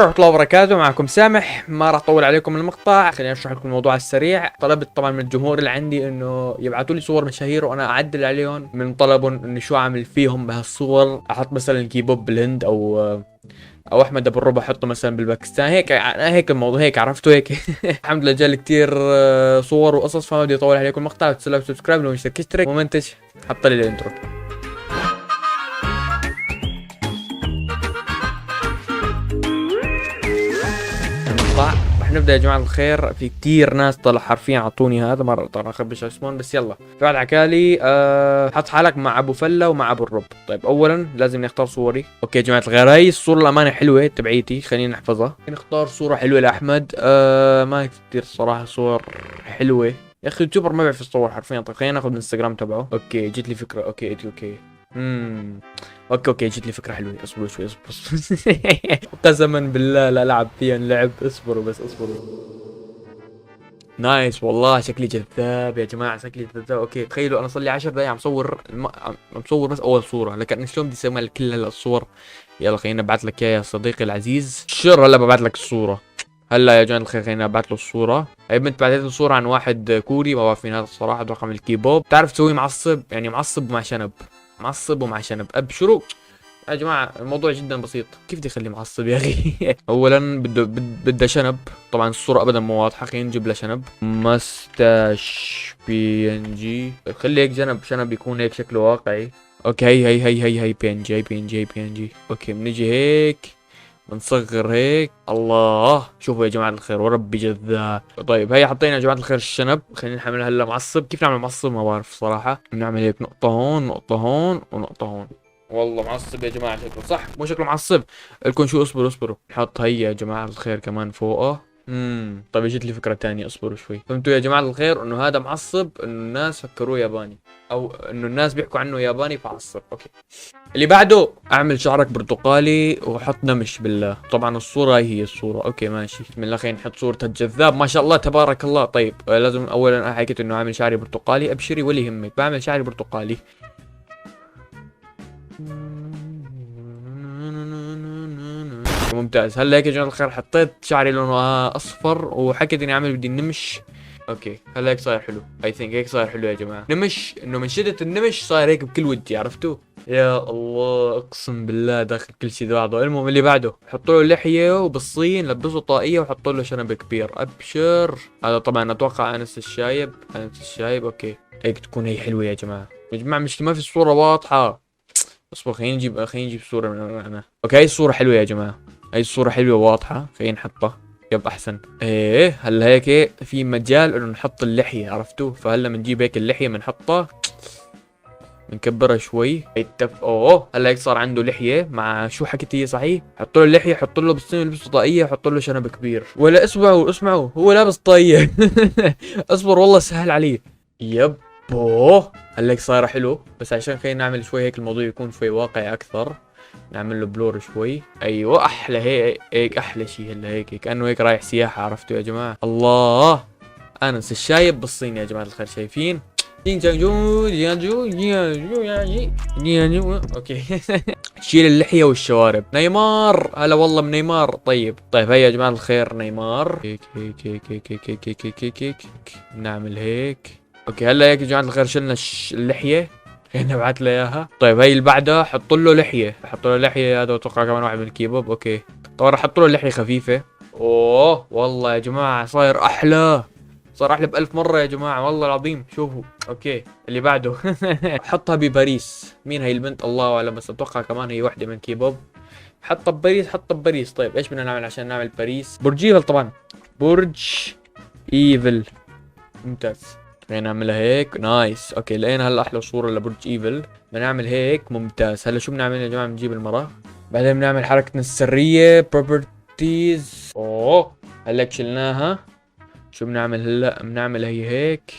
ورحمة الله وبركاته. معكم سامح، ما راح اطول عليكم المقطع، خليني اشرح لكم الموضوع على السريع. طلبت طبعا من الجمهور اللي عندي انه يبعثوا لي صور مشاهير وانا اعدل عليهم. من طلبهم اني شو اعمل فيهم بهالصور، احط مثلا كيبوب بالهند او احمد ابو الربع احطه مثلا بالباكستان. هيك الموضوع، هيك عرفتوا هيك. الحمد لله جالي كثير صور وقصص، فما بدي اطول عليكم المقطع. تسووا سبسكرايب لو مشترك اشترك ومنتج. حط لي الانترو. رح نبدا يا جماعه الخير. في كتير ناس طلع حرفيا اعطوني هذا، مره طلع اخبش اسمهم، بس يلا. في واحد حكالي حط حالك مع ابو فله ومع ابو الرب. طيب اولا لازم نختار صوري. اوكي يا جماعه الخير، هاي الصوره الامانه حلوه تبعيتي، خلينا نحفظها. نختار صوره حلوه لاحمد. ما كثير الصراحه صور حلوه يا اخي. اليوتيوبر ما بيعرف الصور حرفيا. طيب خلينا ناخذ الانستغرام تبعه. اوكي جت لي فكره. اوكي اوكي جت لي فكره حلوه. اصبروا شوي اصبر. قسما بالله لا العب فيها اللعب. اصبروا بس اصبروا. نايس والله، شكلي جذاب يا جماعه، شكلي جذاب. اوكي تخيلوا انا صار لي 10 دقايق عم صور عم صور بس اول صوره، لكن شلون بدي اسوي كل هالصور؟ يلا خليني ابعث لك اياها يا صديقي العزيز. شر هلا ببعث لك الصوره. هلا يا جماعه الخير خليني ابعث له الصوره. هي بنت بعثت له صوره عن واحد كوري، ما بعرف مين هذا الصراحه، رقم الكيبوب. بتعرف تسوي معصب، يعني معصب ومع شنب. معصب ومع شنب. ابشروا يا جماعة، الموضوع جدا بسيط. كيف بدي اخليه معصب يا اخي؟ اولا بده شنب. طبعا الصورة ابدا مو واضحة، خلينا نجيب له شنب. مستاش PNG. خلي هيك شنب يكون هيك شكله واقعي. اوكي هي PNG. اوكي بنيجي هيك بنصغر هيك. الله شوفوا يا جماعة الخير وربي جذاب. طيب هي حطينا يا جماعة الخير الشنب، خلينا نحملها هلا معصب. كيف نعمل معصب ما بعرف صراحة. بنعمل هيك نقطة هون نقطة هون ونقطة هون. والله معصب يا جماعة، شكله صح مو شكله معصب. لكم شو، اصبروا نحط هي يا جماعة الخير كمان فوقه. طيب اجت لي فكرة تانية، اصبروا شوي. فهمتوا يا جماعة الخير انه هذا معصب، انه الناس فكروه ياباني، او انه الناس بيحكوا عنه ياباني فعصب. اوكي اللي بعده، اعمل شعرك برتقالي وحط نمش بالله. طبعا الصورة هي الصورة. اوكي ماشي، بسم الله خلينا نحط صورة الجذاب ما شاء الله تبارك الله. طيب لازم اولا حكيت انه عامل شعري برتقالي. ابشري ولا يهمك، بعمل شعري برتقالي. ممتاز. هلا هيك يا جماعه الخير حطيت شعري لونه اصفر، وحكيت اني عامل بدي النمش. اوكي هلا هيك صاير حلو. اي ثينك هيك صاير حلو يا جماعه. نمش انه من شده النمش صاير هيك بكل وجهي، عرفتوا؟ يا الله اقسم بالله داخل كل شيء بعضه. المهم اللي بعده، حطوا له لحيه وبالصين لبسوا طاقيه وحطوا له شنب كبير. ابشر. هذا طبعا اتوقع انس الشايب. اوكي هيك تكون هي حلوه يا جماعه. يا جماعه مش ما في الصوره واضحه. اصبر خلينا نجيب صورة من انا. اوكي هاي الصورة حلوة يا جماعة، هاي الصورة حلوة واضحة، خلينا نحطها. يب احسن. ايه هلا هيك في مجال انه نحط اللحية، عرفتوا؟ فهلا بنجيب هيك اللحية بنحطها، بنكبرها شوي. اوه هلا هيك صار عنده لحية. مع شو حكيت هي صحيح؟ حط له اللحية، حط له بالصين يلبس طاقية، حط له شنب كبير. ولا اسمعوا هو لابس طاقية. اصبر والله سهل علي. يب اوه هلا هيك صايره حلو، بس عشان خلينا نعمل شوي هيك الموضوع يكون شوي واقعي اكثر. نعمل له بلور شوي. ايوه احلى هيك احلى شيء. هلا هيك كانه هيك رايح سياحه، عرفتوا يا جماعه؟ الله انس الشايب بالصين يا جماعه الخير، شايفين؟ اوكي. شيل اللحيه والشوارب. نيمار هلا والله بنيمار. طيب هيا يا جماعه الخير نيمار. هيك نعمل هيك. اوكي هلا هيك يا جماعه الخير شلنا اللحيه، خلينا نبعث له اياها. طيب هي اللي بعدها حط له لحيه. هذا اتوقع كمان واحد من الكيبوب. اوكي طبعا راح احط له لحيه خفيفه. اوه والله يا جماعه صاير احلى، صار احلى ب1000 مره يا جماعه والله العظيم. شوفوا اوكي اللي بعده. حطها بباريس. مين هي البنت الله اعلم، بس اتوقع كمان هي وحده من كيبوب. حطها بباريس. طيب ايش بدنا نعمل عشان نعمل باريس؟ برج ايفل طبعا، برج ايفل. ممتاز خلينا نعملها هيك. نايس. اوكي لقينا هلا احلى صوره لبرج ايفل. بدنا نعمل هيك. ممتاز. هلا شو بنعمل يا جماعه؟ بنجيب المرة، بعدين بنعمل حركتنا السريه بروبرتيز. اوه هلا شلناها. شو بنعمل هلا؟ بنعمل هي هيك.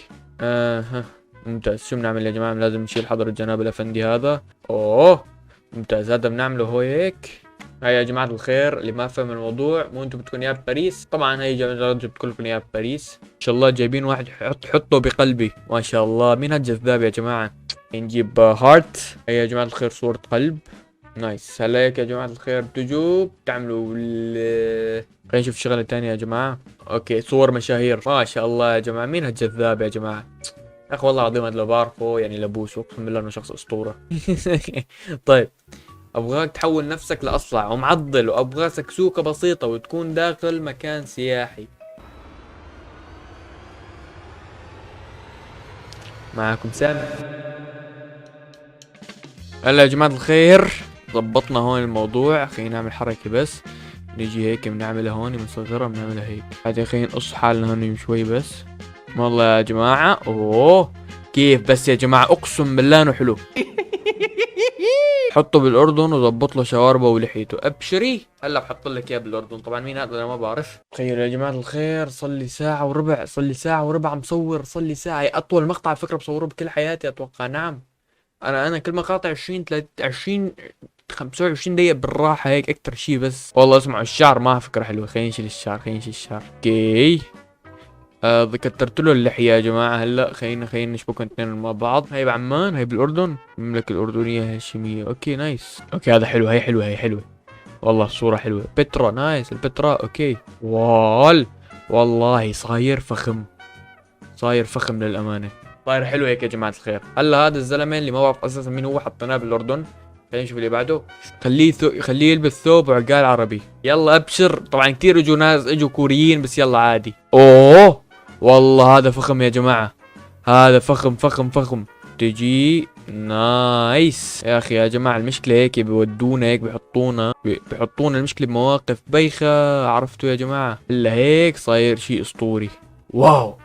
ممتاز. شو بنعمل يا جماعه؟ لازم نشيل حضرة جناب الافندي هذا. اوه ممتاز. هذا بنعمله هو هيك. هاي يا جماعة الخير اللي ما فهم الموضوع، مو انتم بدكم اياه بباريس؟ طبعا هي جبت لكم اياه بباريس. ان شاء الله جايبين واحد حطه بقلبي. ما شاء الله مين هالجذاب يا جماعة. نجيب هارت. هي يا جماعة الخير صورة قلب. نايس. هلا هيك يا جماعة الخير بتجوا بتعملوا خلينا نشوف شغلة تانية يا جماعة. اوكي صور مشاهير، ما شاء الله يا جماعة، مين هالجذاب يا جماعة؟ يا اخي والله العظيم هذا لو بعرفه يعني لبوسه، اقسم بالله انه شخص اسطورة. طيب، ابغاك تحول نفسك لاصلع ومعضل، وابغى سكسوكة بسيطة وتكون داخل مكان سياحي. معكم سامي. هلا يا جماعة الخير، ضبطنا هون الموضوع. خلينا نعمل حركة بس، نيجي هيك بنعملها هون، بنصغرها بنعملها هيك. بعدين خلينا نقص حالنا هون شوي بس. والله يا جماعة اوه كيف بس يا جماعة، اقسم بالله انه حلو. حطه بالاردن وظبط له شواربه ولحيته، ابشري. هلا بحط لك اياه بالاردن. طبعا مين هذا انا ما بعرف. تخيلوا يا جماعه الخير، صار لي ساعه وربع، صار لي ساعه وربع مصور، صار لي ساعه. هي اطول مقطع على فكره بصوره بكل حياتي اتوقع. نعم، انا كل مقاطع 20 20 25 دقيقة بالراحة هيك اكتر شي. بس والله اسمعوا الشعر ما فكرة حلوة. خلينا نشيل الشعر، خلينا نشيل الشعر. اوكي كترت له اللحية يا جماعة. هلا خلينا نشبكهم اثنين مع بعض. هاي بعمان، هاي بالاردن، المملكة الاردنية الهاشمية. اوكي نايس. اوكي هذا حلو، هاي حلوة، هاي حلوة. والله الصورة حلوة. بترا نايس، البترا اوكي. والله صاير فخم، صاير فخم للأمانة. صاير حلو هيك يا جماعة الخير. هلا هذا الزلمة اللي ما بعرف اساسا مين هو، حطيناه بالاردن. خلينا نشوف اللي بعده. خليه يلبس ثوب وعقال عربي. يلا ابشر. طبعا كثير اجوا ناس، اجوا كوريين، بس يلا عادي. اوه والله هذا فخم يا جماعة، هذا فخم فخم فخم. تجي نايس يا اخي. يا جماعة المشكلة هيك بيودونا، هيك بيحطونا المشكلة بمواقف بايخة، عرفتوا يا جماعة؟ الا هيك صاير شيء اسطوري. واو.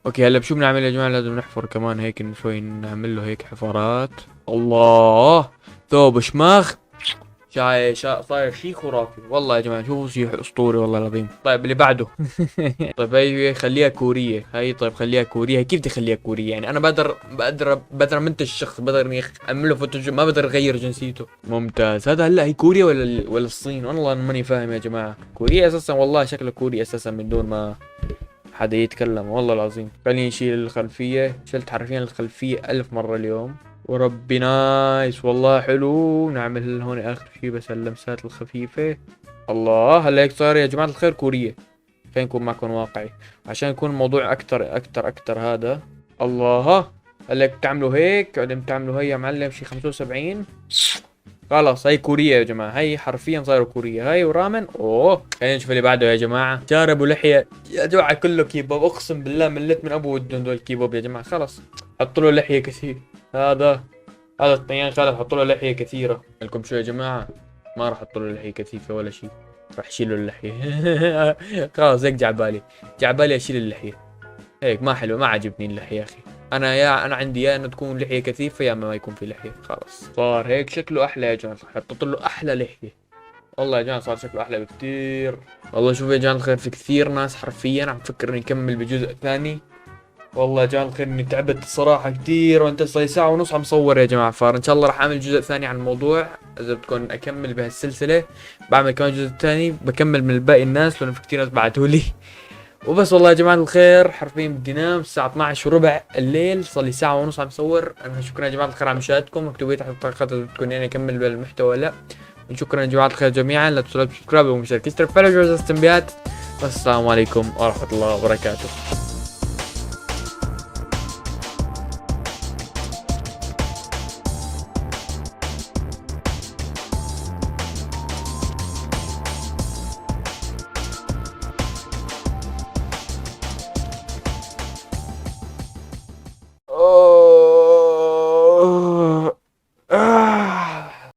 اوكي هلا بشو بنعمل يا جماعة؟ لازم نحفر كمان هيك شوي، نعمل له هيك حفارات. الله، ثوب شماغ. صاير شيء خرافي والله يا جماعة. شوفوا شيء اسطوري والله العظيم. طيب اللي بعده. طيب هي خليها كورية هي. طيب خليها كورية. هي كيف بدي اخليها كورية يعني؟ انا بقدر منتج الشخص، بقدر اني اعمل له فوتوشوب، ما بقدر اغير جنسيته. ممتاز. هذا هلا هي كوريا ولا الصين؟ والله انا ماني فاهم يا جماعة. كوريا اساسا، والله شكله كوري اساسا من دون ما حدا يتكلم والله العظيم. خليني نشيل الخلفية. شلت حرفيا الخلفية 1000 مرة اليوم. وربي نايس والله حلو. نعمل هون اخر شي بس اللمسات الخفيفة. الله هلا هيك صار يا جماعة الخير كورية. خلينا نكون معكم واقعي عشان يكون الموضوع اكتر هذا. الله هلا بتعملوا هيك، بعدين بتعملوا هي يا معلم شي 75. خلاص هي كورية يا جماعة، هي حرفيا صاروا كورية. هاي ورامن. اوه خلينا نشوف اللي بعده يا جماعة. شارب ولحية يا جماعة، كله كيبوب. اقسم بالله مليت من ابو ودهم دول الكيبوب يا جماعة. خلاص حطوا له لحية كثير. هذا الطيان خالد حطوا له لحية كثيرة. لكم شو يا جماعة؟ ما راح احط له لحية كثيفة ولا شيء، راح اشيل له اللحية. خلاص هيك جعبالي اشيل اللحية. هيك ما حلو، ما عجبني اللحية يا اخي. انا عندي يا انه تكون لحية كثيفة يا اما ما يكون في لحية. خلاص صار هيك شكله احلى يا جماعة. حطيت له احلى لحية والله يا جماعة، صار شكله احلى بكثير. والله شوف يا جماعة الخير، في كثير ناس حرفيا عم تفكر اني اكمل بجزء ثاني. والله يا جماعة الخير اني تعبت الصراحة كثير، وانت صار ساعة ونص عم صور يا جماعة. فان شاء الله راح اعمل جزء ثاني عن الموضوع. اذا بدكم اكمل بهالسلسلة بعمل كمان جزء ثاني، بكمل من باقي الناس لانه في كثير ناس بعتوا لي. وبس والله يا جماعة الخير، حرفيا بدي انام. الساعة 12 وربع الليل، صار لي ساعة ونص عم صور. انا شكرا يا جماعة الخير على مشاهدتكم. اكتبوا لي تحت التعليقات اذا بدكم يعني اكمل بالمحتوى ولا لا. شكرا يا جماعة الخير جميعا. لا تنسوا سبسكرايب ومشاركة، اشترك، فعلوا جرس التنبيهات. والسلام عليكم ورحمة الله وبركاته.